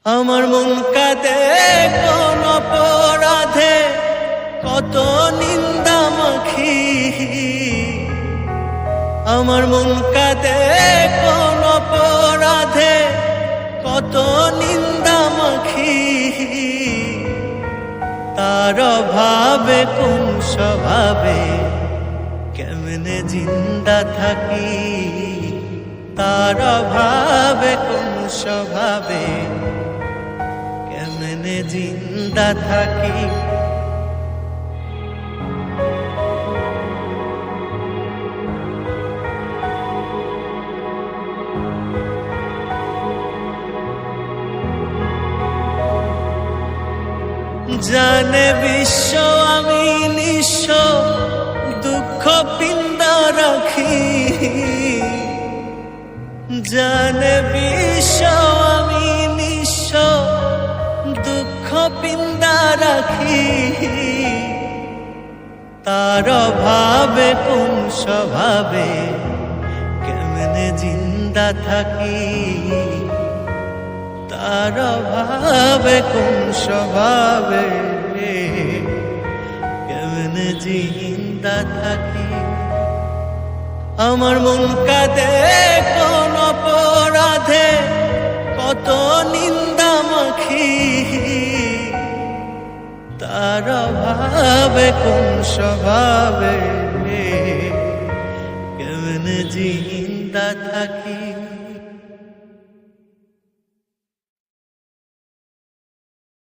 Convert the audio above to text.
আমার মন কাঁদে কোন অপরাধে, কত নিন্দা মাখি। আমার মন কাঁদে কোন অপরাধে, কত নিন্দা মাখি। তার অভাবে কোন স্বভাবে কেমনে জিন্দা থাকি। তার অভাবে কোন স্বভাবে কেমনে জিন্দা থাকি। জানে বিশ্ব আমি নিঃস্ব, দুঃখ পিন্দা রাখি। জানে বিশ্ব আমি নিঃস্ব, দুঃখ পিন্দা রাখি। তার অভাবে কোন স্বভাবে কেমনে জিন্দা থাকি। তার অভাবে কোন স্বভাবে কেমনে জিন্দা থাকি। আমার মন কাঁদে কোন অপরাধে, কত নিন্দা মাখি। তার অভাবে কোন স্বভাবে কেমনে জিন্দা থাকি।